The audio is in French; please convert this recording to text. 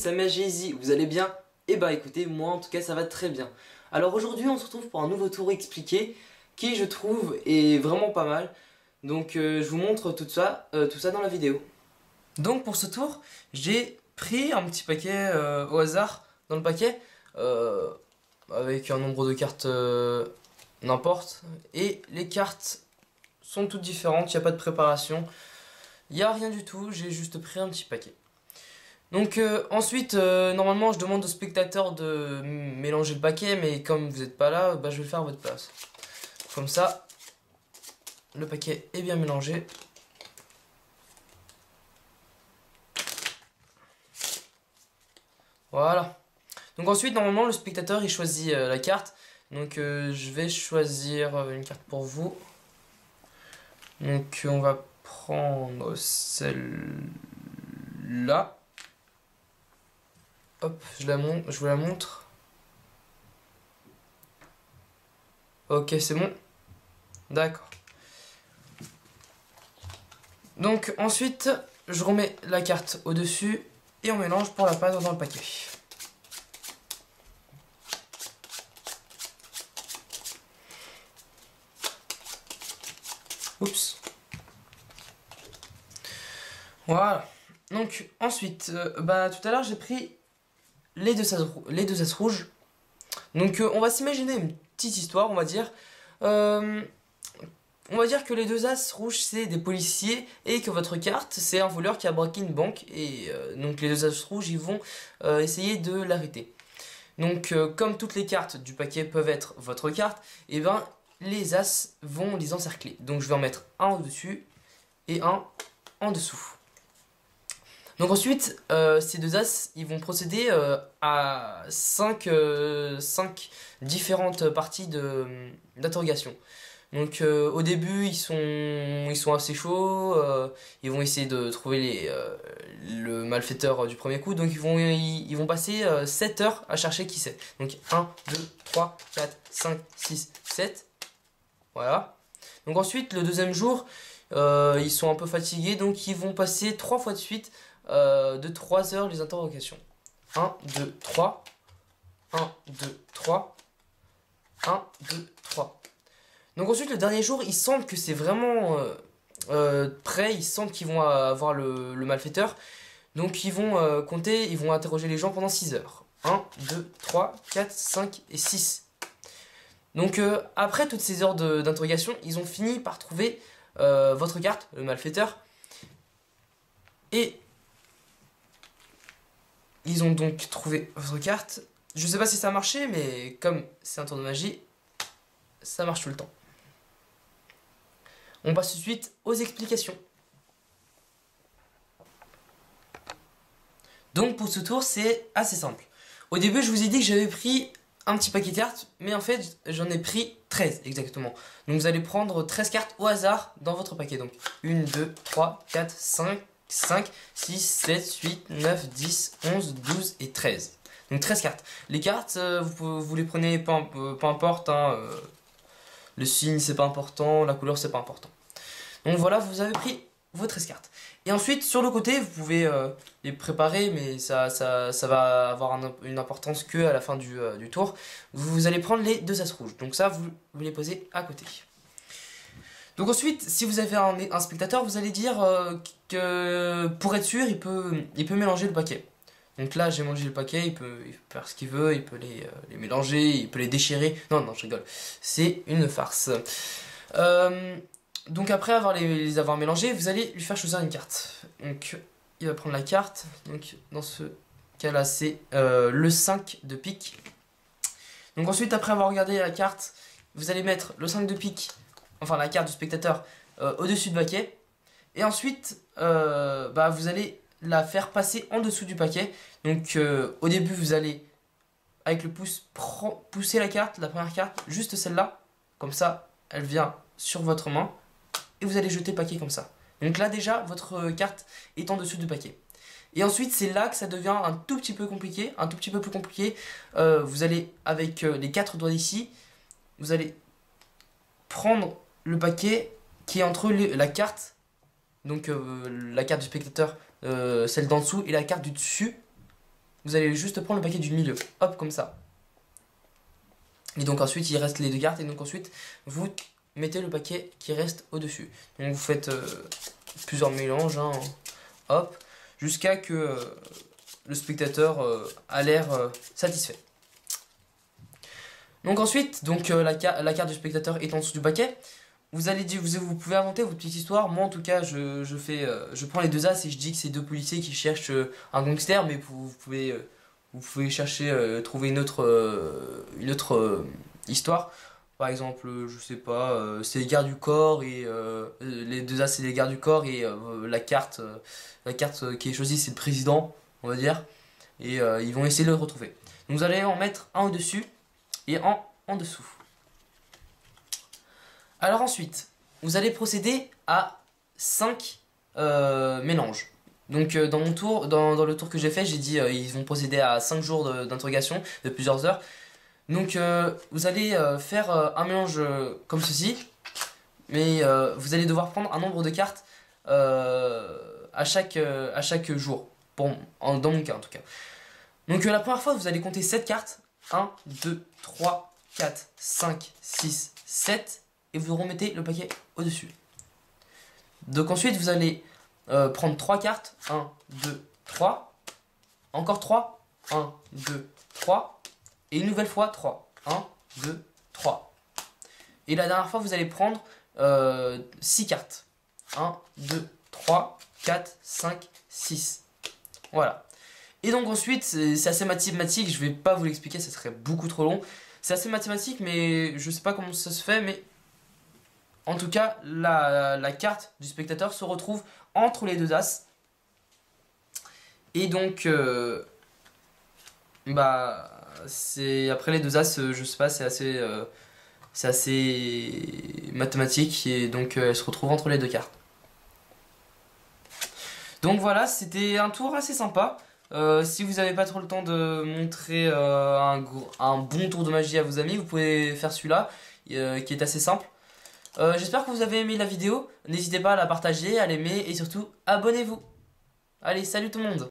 c'est Jay-Z, vous allez bien? Eh bah écoutez, moi en tout cas ça va très bien. Alors aujourd'hui on se retrouve pour un nouveau tour expliqué qui je trouve est vraiment pas mal. Donc je vous montre tout ça dans la vidéo. Donc pour ce tour, j'ai pris un petit paquet au hasard dans le paquet avec un nombre de cartes n'importe. Et les cartes sont toutes différentes, il n'y a pas de préparation, il n'y a rien du tout, j'ai juste pris un petit paquet. Donc ensuite, normalement je demande au spectateur de mélanger le paquet, mais comme vous n'êtes pas là, bah, je vais le faire à votre place. Comme ça, le paquet est bien mélangé. Voilà. Donc ensuite, normalement, le spectateur il choisit la carte. Donc je vais choisir une carte pour vous. Donc on va prendre celle-là. Hop, je vous la montre. Ok, c'est bon. D'accord. Donc ensuite, je remets la carte au-dessus et on mélange pour la passe dans le paquet. Oups. Voilà. Donc ensuite, bah tout à l'heure j'ai pris les deux as rouges. Donc on va s'imaginer une petite histoire, on va dire. On va dire que les deux as rouges c'est des policiers et que votre carte c'est un voleur qui a braqué une banque et donc les deux as rouges ils vont essayer de l'arrêter. Donc comme toutes les cartes du paquet peuvent être votre carte, et ben les as vont les encercler. Donc je vais en mettre un au-dessus et un en dessous. Donc ensuite, ces deux as, ils vont procéder à 5 différentes parties d'interrogation. Donc au début, ils sont assez chauds, ils vont essayer de trouver le malfaiteur du premier coup. Donc ils vont passer 7 heures à chercher qui c'est. Donc 1, 2, 3, 4, 5, 6, 7. Voilà. Donc ensuite, le deuxième jour, ils sont un peu fatigués, donc ils vont passer 3 fois de suite de 3 heures les interrogations. 1, 2, 3. 1, 2, 3. 1, 2, 3. Donc ensuite, le dernier jour, ils sentent que c'est vraiment prêt, ils sentent qu'ils vont avoir le malfaiteur. Donc ils vont compter, ils vont interroger les gens pendant 6 heures. 1, 2, 3, 4, 5 et 6. Donc après toutes ces heures d'interrogation, ils ont fini par trouver votre carte, le malfaiteur. Et ils ont donc trouvé votre carte. Je sais pas si ça a marché, mais comme c'est un tour de magie, ça marche tout le temps. On passe tout de suite aux explications. Donc pour ce tour, c'est assez simple. Au début, je vous ai dit que j'avais pris un petit paquet de cartes, mais en fait, j'en ai pris 13 exactement. Donc vous allez prendre 13 cartes au hasard dans votre paquet. Donc 1, 2, 3, 4, 5, 6, 7, 8, 9, 10, 11, 12 et 13. Donc 13 cartes. Les cartes, vous les prenez, peu importe, hein, le signe c'est pas important, la couleur c'est pas important. Donc voilà, vous avez pris vos 13 cartes. Et ensuite, sur le côté, vous pouvez les préparer, mais ça va avoir une importance que à la fin du tour. Vous allez prendre les deux as rouges. Donc ça, vous les posez à côté. Donc ensuite, si vous avez un spectateur, vous allez dire que pour être sûr, il peut mélanger le paquet. Donc là, j'ai mélangé le paquet, il peut faire ce qu'il veut, il peut les mélanger, il peut les déchirer. Non, je rigole. C'est une farce. Donc après les avoir mélangés, vous allez lui faire choisir une carte. Donc il va prendre la carte. Donc dans ce cas-là, c'est le 5 de pique. Donc ensuite, après avoir regardé la carte, vous allez mettre le 5 de pique, enfin la carte du spectateur, au-dessus du paquet. Et ensuite, vous allez la faire passer en dessous du paquet. Donc au début, vous allez, avec le pouce, pousser la première carte, juste celle-là. Comme ça, elle vient sur votre main. Et vous allez jeter le paquet comme ça. Donc là déjà, votre carte est en dessous du paquet. Et ensuite, c'est là que ça devient un tout petit peu compliqué, un tout petit peu plus compliqué. Vous allez, avec les 4 doigts d'ici, vous allez prendre le paquet qui est entre la carte, donc la carte du spectateur, celle d'en dessous, et la carte du dessus. vous allez juste prendre le paquet du milieu, hop, comme ça. Et donc ensuite, il reste les 2 cartes, et donc ensuite, vous mettez le paquet qui reste au-dessus. Donc vous faites plusieurs mélanges, hein, hop, jusqu'à que le spectateur a l'air satisfait. Donc ensuite, la carte du spectateur est en dessous du paquet. Vous pouvez inventer votre petite histoire. Moi en tout cas, je prends les 2 as et je dis que c'est 2 policiers qui cherchent un gangster, mais vous pouvez chercher, trouver une autre histoire. Par exemple, je sais pas, c'est les gardes du corps et les 2 as c'est les gardes du corps et la carte qui est choisie c'est le président, on va dire. Et ils vont essayer de le retrouver. Donc vous allez en mettre un au-dessus et un en dessous. Alors ensuite, vous allez procéder à 5 mélanges. Donc dans le tour que j'ai fait, j'ai dit ils vont procéder à 5 jours d'interrogation de plusieurs heures. Donc vous allez faire un mélange comme ceci, mais vous allez devoir prendre un nombre de cartes à chaque jour, dans mon cas en tout cas. Donc la première fois vous allez compter 7 cartes, 1, 2, 3, 4, 5, 6, 7, et vous remettez le paquet au-dessus. Donc ensuite vous allez prendre 3 cartes, 1, 2, 3, encore 3, 1, 2, 3, et une nouvelle fois 3, 1, 2, 3. Et la dernière fois vous allez prendre 6 cartes, 1, 2, 3, 4, 5, 6. Voilà. Et donc ensuite, c'est assez mathématique, je vais pas vous l'expliquer, ça serait beaucoup trop long. C'est assez mathématique, mais je sais pas comment ça se fait, mais en tout cas, la carte du spectateur se retrouve entre les 2 as. Et donc, c'est après les 2 as, je sais pas, c'est assez mathématique, et donc elle se retrouve entre les 2 cartes. Donc voilà, c'était un tour assez sympa. Si vous n'avez pas trop le temps de montrer un bon tour de magie à vos amis, vous pouvez faire celui-là, qui est assez simple. J'espère que vous avez aimé la vidéo. N'hésitez pas à la partager, à l'aimer et surtout abonnez-vous. Allez, salut tout le monde!